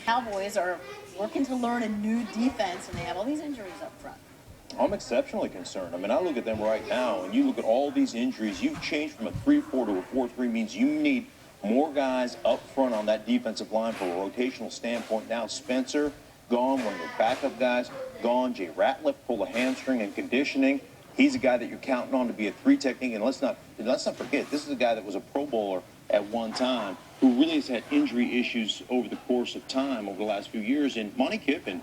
Cowboys are working to learn a new defense, and they have all these injuries up front. I'm exceptionally concerned. I mean, I look at them right now, and you look at all these injuries. You've changed from a 3-4 to a 4-3, means you need more guys up front on that defensive line from a rotational standpoint. Now Spencer gone, one of their backup guys gone. Jay Ratliff pulled a hamstring and conditioning. He's a guy that you're counting on to be a 3 technique. And let's not forget, this is a guy that was a Pro Bowler at one time who really has had injury issues over the course of time over the last few years. And Monty Kiffin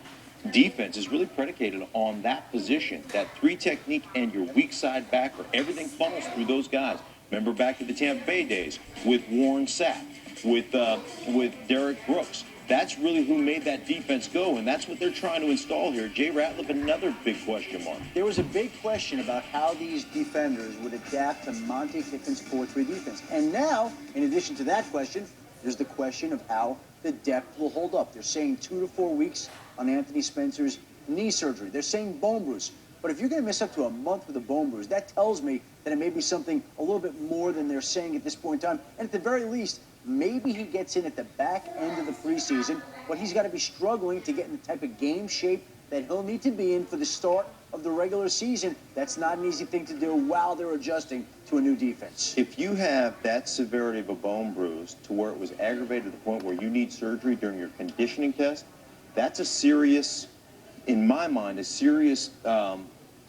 defense is really predicated on that position, that 3 technique and your weak side backer. Everything funnels through those guys. Remember back to the Tampa Bay days with Warren Sapp, with Derek Brooks. That's really who made that defense go, and that's what they're trying to install here. Jay Ratliff, another big question mark. There was a big question about how these defenders would adapt to Monty Kiffin's 4-3 defense. And now, in addition to that question, there's the question of how the depth will hold up. They're saying 2 to 4 weeks on Anthony Spencer's knee surgery. They're saying bone bruise. But if you're going to miss up to a month with a bone bruise, that tells me that it may be something a little bit more than they're saying at this point in time. And at the very least, maybe he gets in at the back end of the preseason, but he's got to be struggling to get in the type of game shape that he'll need to be in for the start of the regular season. That's not an easy thing to do while they're adjusting to a new defense. If you have that severity of a bone bruise to where it was aggravated to the point where you need surgery during your conditioning test, that's a serious, in my mind, a serious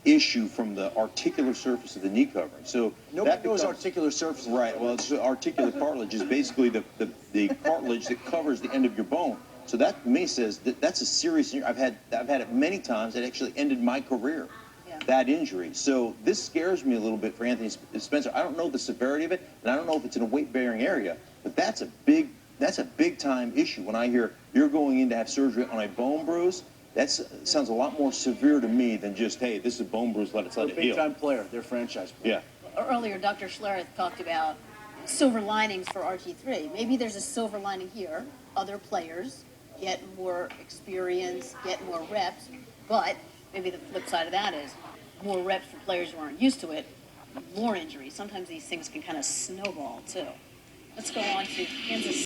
issue from the articular surface of the knee covering. So nobody knows articular surface. Right. Well, it's articular cartilage is basically the cartilage that covers the end of your bone. So that to me says that's a serious injury. I've had it many times. It actually ended my career. Yeah. That injury. So this scares me a little bit for Anthony Spencer. I don't know the severity of it, and I don't know if it's in a weight-bearing area, but that's a big time issue. When I hear you're going in to have surgery on a bone bruise, that sounds a lot more severe to me than just, hey, this is a bone bruise, let it heal. Big-time player, their franchise player. Yeah. Earlier, Dr. Schlereth talked about silver linings for RG3. Maybe there's a silver lining here. Other players get more experience, get more reps, but maybe the flip side of that is more reps for players who aren't used to it, more injuries. Sometimes these things can kind of snowball, too. Let's go on to Kansas